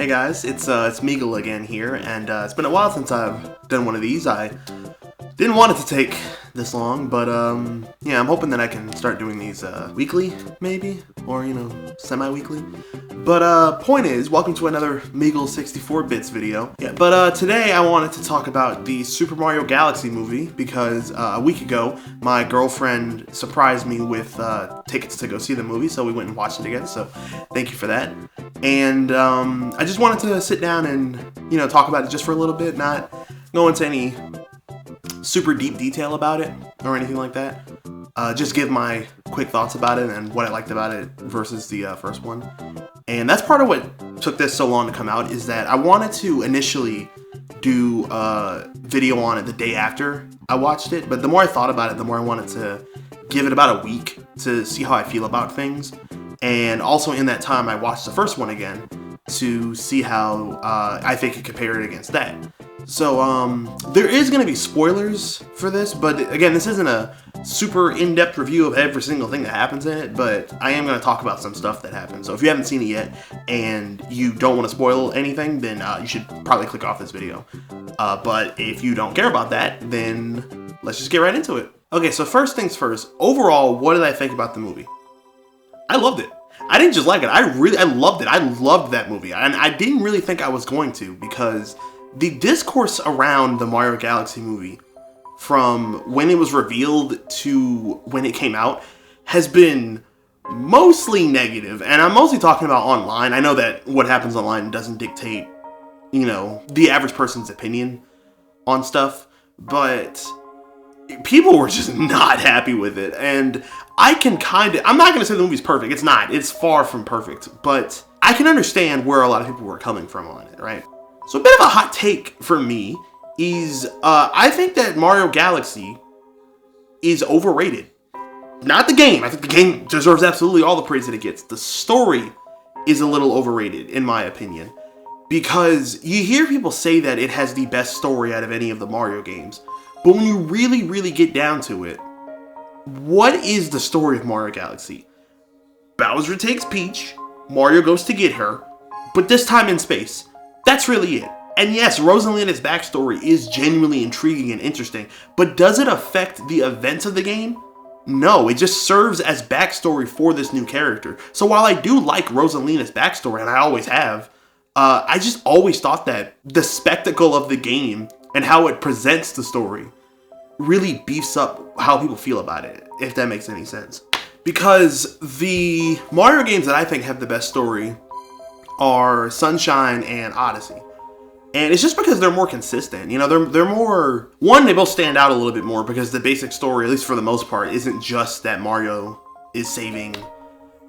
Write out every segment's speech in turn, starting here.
Hey guys, it's Meegle again here, and it's been a while since I've done one of these. I didn't want it to take this long, but yeah, I'm hoping that I can start doing these weekly, maybe, or semi-weekly. But point is, welcome to another Meegle64 bits video. Yeah, but today I wanted to talk about the Super Mario Galaxy movie because a week ago my girlfriend surprised me with tickets to go see the movie, so we went and watched it together. So thank you for that. And I just wanted to sit down and talk about it just for a little bit, not go into any super deep detail about it or anything like that. Just give my quick thoughts about it and what I liked about it versus the first one. And that's part of what took this so long to come out, is that I wanted to initially do a video on it the day after I watched it, but the more I thought about it, the more I wanted to give it about a week to see how I feel about things. And also in that time, I watched the first one again to see how I think it compared against that. So there is going to be spoilers for this, but again, this isn't a super in-depth review of every single thing that happens in it, but I am going to talk about some stuff that happens. So if you haven't seen it yet and you don't want to spoil anything, then you should probably click off this video. But if you don't care about that, then let's just get right into it. Okay, so first things first, overall, what did I think about the movie? I loved it. I didn't just like it, I loved it. I loved that movie, and I didn't really think I was going to, because the discourse around the Mario Galaxy movie from when it was revealed to when it came out has been mostly negative, and I'm mostly talking about online. I know that what happens online doesn't dictate, the average person's opinion on stuff, but people were just not happy with it, and I'm not going to say the movie's perfect. It's not. It's far from perfect, but I can understand where a lot of people were coming from on it, right? So a bit of a hot take for me is I think that Mario Galaxy is overrated. Not the game. I think the game deserves absolutely all the praise that it gets. The story is a little overrated, in my opinion, because you hear people say that it has the best story out of any of the Mario games, but when you really, really get down to it, what is the story of Mario Galaxy? Bowser takes Peach, Mario goes to get her, but this time in space. That's really it. And yes, Rosalina's backstory is genuinely intriguing and interesting, but does it affect the events of the game? No, it just serves as backstory for this new character. So while I do like Rosalina's backstory, and I always have, I just always thought that the spectacle of the game and how it presents the story really beefs up how people feel about it, if that makes any sense. Because the Mario games that I think have the best story are Sunshine and Odyssey. And it's just because they're more consistent. They're more... One, they both stand out a little bit more because the basic story, at least for the most part, isn't just that Mario is saving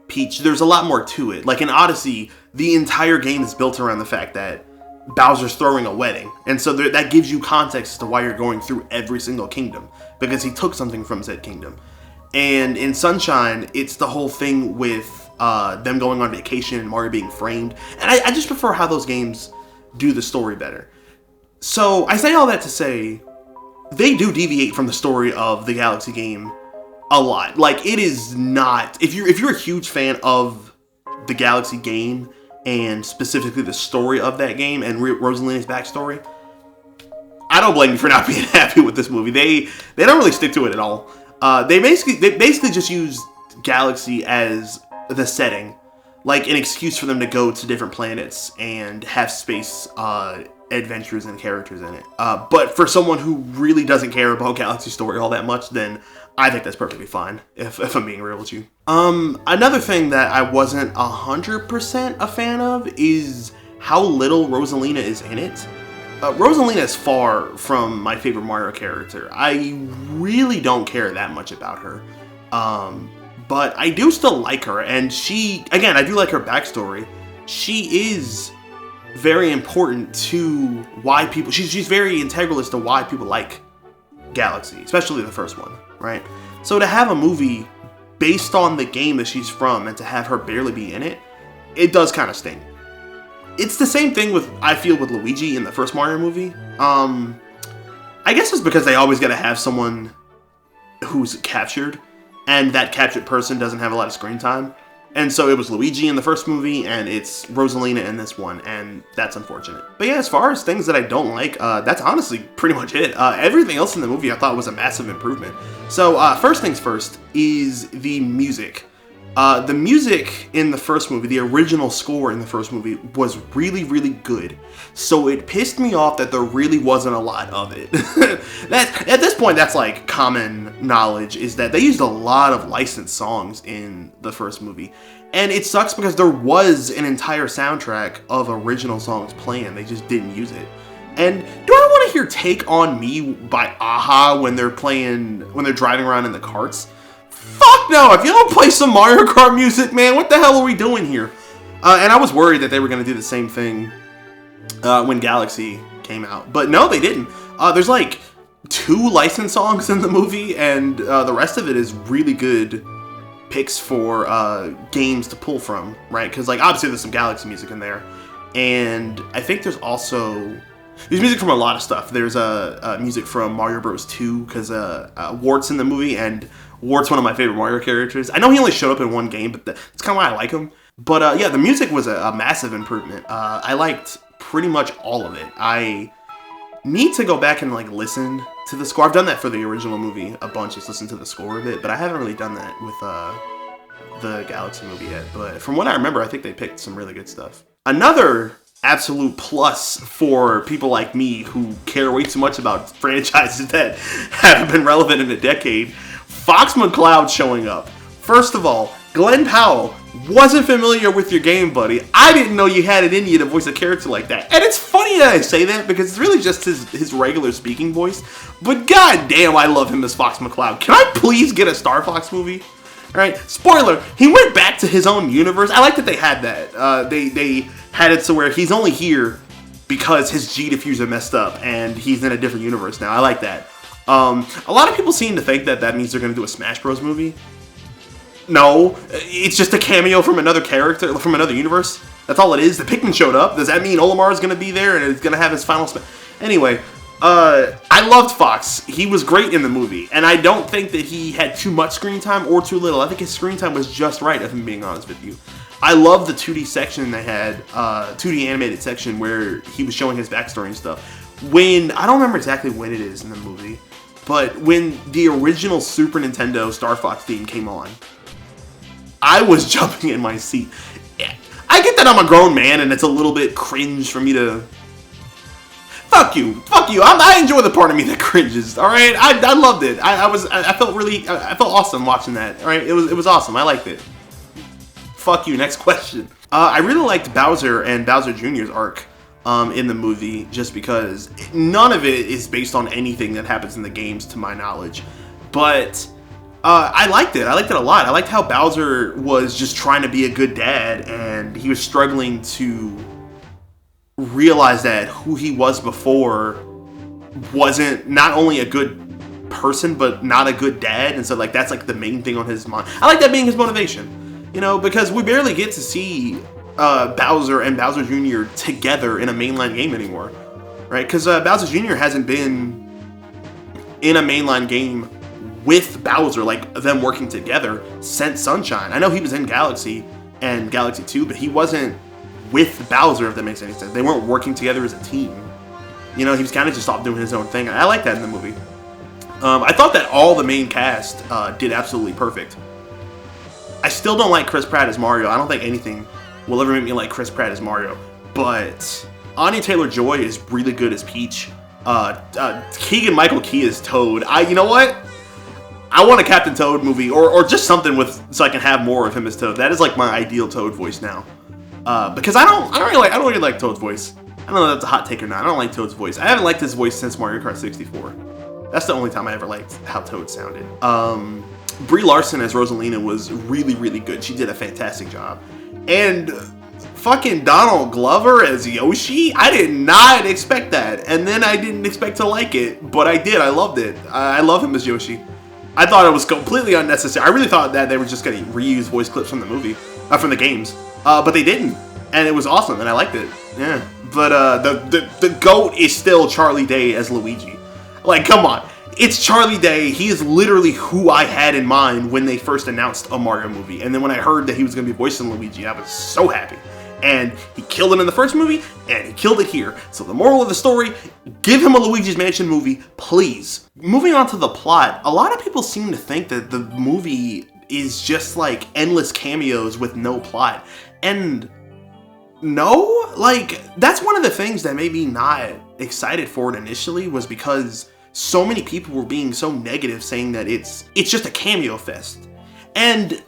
Peach. There's a lot more to it. Like in Odyssey, the entire game is built around the fact that Bowser's throwing a wedding. And so that gives you context as to why you're going through every single kingdom, because he took something from said kingdom. And in Sunshine, it's the whole thing with them going on vacation and Mario being framed. And I just prefer how those games do the story better. So I say all that to say, they do deviate from the story of the Galaxy game a lot. Like, it is not... If you're a huge fan of the Galaxy game, and specifically the story of that game and Rosalina's backstory, I don't blame you for not being happy with this movie. They don't really stick to it at all. They basically just use Galaxy as the setting, like an excuse for them to go to different planets and have space adventures and characters in it. But for someone who really doesn't care about Galaxy's story all that much, then I think that's perfectly fine, if I'm being real with you. Another thing that I wasn't 100% a fan of is how little Rosalina is in it. Rosalina is far from my favorite Mario character. I really don't care that much about her. But I do still like her, and again, I do like her backstory. She is very important to why people... She's very integral as to why people like Galaxy, especially the first one, right? So to have a movie based on the game that she's from and to have her barely be in it, it does kind of sting. It's the same thing I feel with Luigi in the first Mario movie. I guess it's because they always gotta have someone who's captured, and that captured person doesn't have a lot of screen time. And so it was Luigi in the first movie, and it's Rosalina in this one, and that's unfortunate. But yeah, as far as things that I don't like, that's honestly pretty much it. Everything else in the movie I thought was a massive improvement. So first things first is the music. The music in the first movie, the original score in the first movie, was really, really good. So it pissed me off that there really wasn't a lot of it. At this point, that's like common knowledge, is that they used a lot of licensed songs in the first movie. And it sucks because there was an entire soundtrack of original songs playing. They just didn't use it. And do I want to hear Take On Me by Aha when they're driving around in the carts? Fuck no! If you don't play some Mario Kart music, man, what the hell are we doing here? And I was worried that they were going to do the same thing when Galaxy came out. But no, they didn't. There's like 2 licensed songs in the movie, and the rest of it is really good picks for games to pull from, right? Because like obviously there's some Galaxy music in there. And I think there's music from a lot of stuff. There's music from Mario Bros. 2, because Wart's in the movie, and Wart's one of my favorite Mario characters. I know he only showed up in one game, but that's kind of why I like him. But yeah, the music was a massive improvement. I liked pretty much all of it. I need to go back and like listen to the score. I've done that for the original movie a bunch, just listen to the score of it, but I haven't really done that with the Galaxy movie yet. But from what I remember, I think they picked some really good stuff. Another absolute plus for people like me who care way too much about franchises that haven't been relevant in a decade, Fox McCloud showing up. First of all, Glenn Powell wasn't familiar with your game, buddy. I didn't know you had it in you to voice a character like that. And it's funny that I say that because it's really just his regular speaking voice. But goddamn, I love him as Fox McCloud. Can I please get a Star Fox movie? Alright, spoiler, he went back to his own universe. I like that they had that. They had it to where he's only here because his G diffuser messed up and he's in a different universe now. I like that. A lot of people seem to think that means they're going to do a Smash Bros. Movie. No, it's just a cameo from another character, from another universe. That's all it is. The Pikmin showed up. Does that mean Olimar is going to be there and it's going to have his final Anyway, I loved Fox. He was great in the movie, and I don't think that he had too much screen time or too little. I think his screen time was just right, if I'm being honest with you. I love the 2D section they had, 2D animated section where he was showing his backstory and stuff. I don't remember exactly when it is in the movie, but when the original Super Nintendo Star Fox theme came on, I was jumping in my seat. I get that I'm a grown man and it's a little bit cringe for me to... Fuck you. I enjoy the part of me that cringes. All right, I loved it. I felt awesome watching that. All right, it was awesome. I liked it. Fuck you. Next question. I really liked Bowser and Bowser Jr.'s arc in the movie, just because none of it is based on anything that happens in the games, to my knowledge. But I liked it. I liked it a lot. I liked how Bowser was just trying to be a good dad, and he was struggling to realize that who he was before wasn't not only a good person, but not a good dad. And so like that's like the main thing on his mind. I like that being his motivation, you know, because we barely get to see Bowser and Bowser Jr. together in a mainline game anymore, right? Because Bowser Jr. hasn't been in a mainline game with Bowser, like them working together, since Sunshine. I know he was in Galaxy and Galaxy 2, but he wasn't with Bowser, if that makes any sense. They weren't working together as a team. You know, he was kind of just off doing his own thing. I like that in the movie. I thought that all the main cast did absolutely perfect. I still don't like Chris Pratt as Mario. I don't think anything will ever make me like Chris Pratt as Mario. But Anya Taylor-Joy is really good as Peach. Keegan-Michael Key as Toad. You know what? I want a Captain Toad movie, or just something so I can have more of him as Toad. That is like my ideal Toad voice now. Because I don't really like Toad's voice. I don't know if that's a hot take or not. I don't like Toad's voice. I haven't liked his voice since Mario Kart 64. That's the only time I ever liked how Toad sounded. Brie Larson as Rosalina was really, really good. She did a fantastic job. And fucking Donald Glover as Yoshi? I did not expect that. And then I didn't expect to like it, but I did. I loved it. I love him as Yoshi. I thought it was completely unnecessary. I really thought that they were just going to reuse voice clips from the movie, from the games. But they didn't, and it was awesome, and I liked it. Yeah, but the GOAT is still Charlie Day as Luigi. Like, come on, It's Charlie Day. He is literally who I had in mind when they first announced a Mario movie. And then when I heard that he was going to be voicing Luigi, I was so happy. And he killed it in the first movie, and he killed it here. So the moral of the story, give him a Luigi's Mansion movie, please. Moving on to the plot, a lot of people seem to think that the movie is just like endless cameos with no plot. And no, like, that's one of the things that made me not excited for it initially, was because so many people were being so negative, saying that it's just a cameo fest. And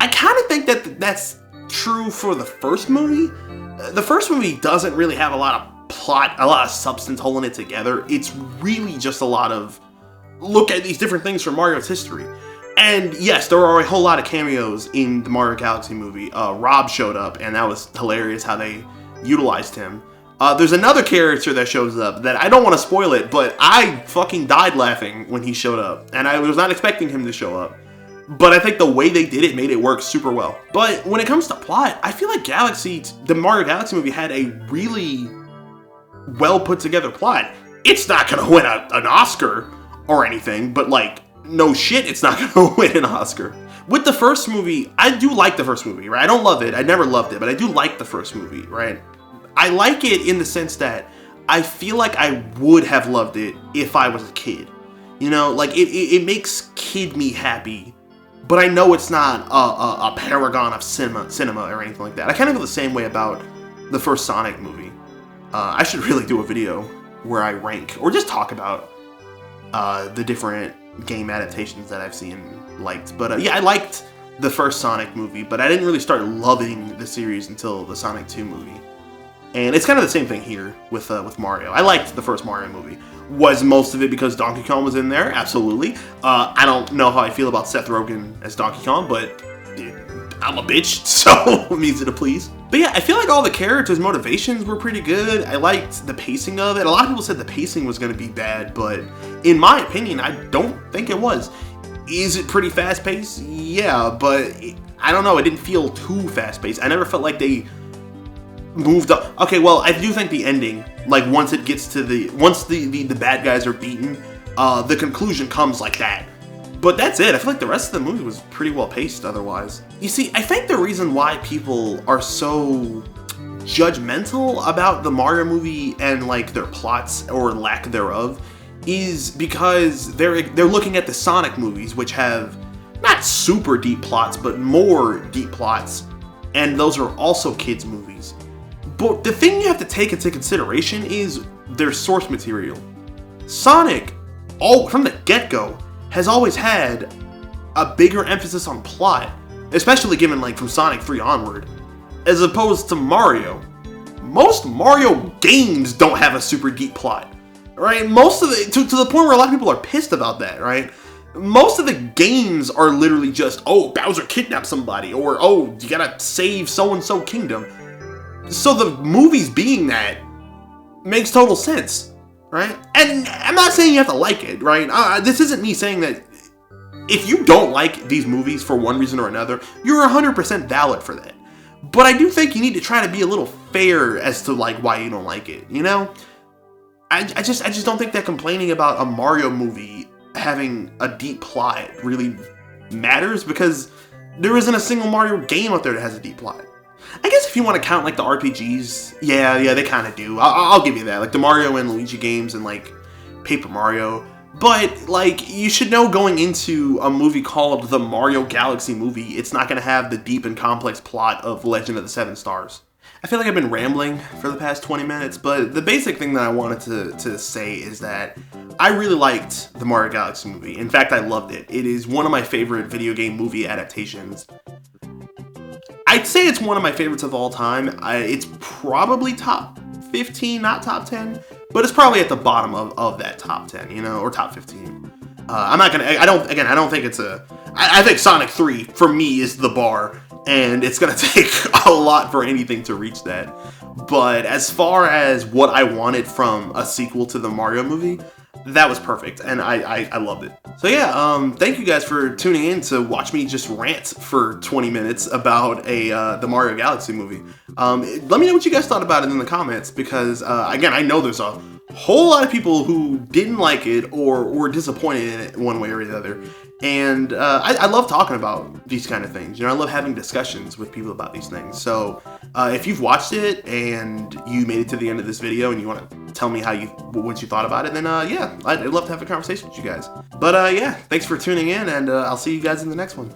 I kind of think that that's true for the first movie. The first movie doesn't really have a lot of plot, a lot of substance holding it together. It's really just a lot of look at these different things from Mario's history. And yes, there are a whole lot of cameos in the Mario Galaxy movie. Rob showed up, and that was hilarious how they utilized him. There's another character that shows up that I don't want to spoil it, but I fucking died laughing when he showed up, and I was not expecting him to show up. But I think the way they did it made it work super well. But when it comes to plot, I feel like the Mario Galaxy movie had a really well put together plot. It's not gonna win an Oscar or anything, but like, no shit, it's not gonna win an Oscar. With the first movie, I do like the first movie, right? I don't love it, I never loved it, but I do like the first movie, right? I like it in the sense that I feel like I would have loved it if I was a kid. You know, like, it makes kid me happy. But I know it's not a paragon of cinema or anything like that. I kind of feel the same way about the first Sonic movie. I should really do a video where I rank, or just talk about the different game adaptations that I've seen liked. But yeah, I liked the first Sonic movie, but I didn't really start loving the series until the Sonic 2 movie. And it's kind of the same thing here with Mario. I liked the first Mario movie. Was most of it because Donkey Kong was in there? Absolutely. I don't know how I feel about Seth Rogen as Donkey Kong, but I'm a bitch, so I'm easy to please. But yeah, I feel like all the characters' motivations were pretty good. I liked the pacing of it. A lot of people said the pacing was going to be bad, but in my opinion, I don't think it was. Is it pretty fast-paced? Yeah, but I don't know. It didn't feel too fast-paced. I never felt like they moved up. Okay, well, I do think the ending, like once it gets to once the bad guys are beaten, the conclusion comes like that. But that's it. I feel like the rest of the movie was pretty well paced otherwise. You see, I think the reason why people are so judgmental about the Mario movie and like their plots or lack thereof is because they're looking at the Sonic movies, which have not super deep plots, but more deep plots, and those are also kids' movies. But the thing you have to take into consideration is their source material. Sonic, from the get-go, has always had a bigger emphasis on plot, especially given like from Sonic 3 onward, as opposed to Mario. Most Mario games don't have a super deep plot, right? Most of to the point where a lot of people are pissed about that, right? Most of the games are literally just, oh, Bowser kidnapped somebody, or oh, you gotta save so-and-so kingdom. So the movies being that makes total sense, right? And I'm not saying you have to like it, right? This isn't me saying that if you don't like these movies for one reason or another, you're 100% valid for that. But I do think you need to try to be a little fair as to like why you don't like it, you know? I just don't think that complaining about a Mario movie having a deep plot really matters, because there isn't a single Mario game out there that has a deep plot. I guess if you want to count like the RPGs, yeah, they kind of do. I'll give you that. Like the Mario and Luigi games and like Paper Mario. But like, you should know going into a movie called the Mario Galaxy movie, it's not going to have the deep and complex plot of Legend of the Seven Stars. I feel like I've been rambling for the past 20 minutes, but the basic thing that I wanted to say is that I really liked the Mario Galaxy movie. In fact, I loved it. It is one of my favorite video game movie adaptations. I'd say it's one of my favorites of all time. It's probably top 15, not top 10, but it's probably at the bottom of that top 10, you know, or top 15. I don't think it's I think Sonic 3, for me, is the bar, and it's gonna take a lot for anything to reach that. But as far as what I wanted from a sequel to the Mario movie, that was perfect, and I loved it. So yeah, thank you guys for tuning in to watch me just rant for 20 minutes about the Mario Galaxy movie. Let me know what you guys thought about it in the comments, because again, I know there's a whole lot of people who didn't like it or were disappointed in it one way or the other. And I love talking about these kind of things. You know, I love having discussions with people about these things. So if you've watched it and you made it to the end of this video and you want to tell me what you thought about it, then yeah, I'd love to have a conversation with you guys. But yeah, thanks for tuning in, and I'll see you guys in the next one.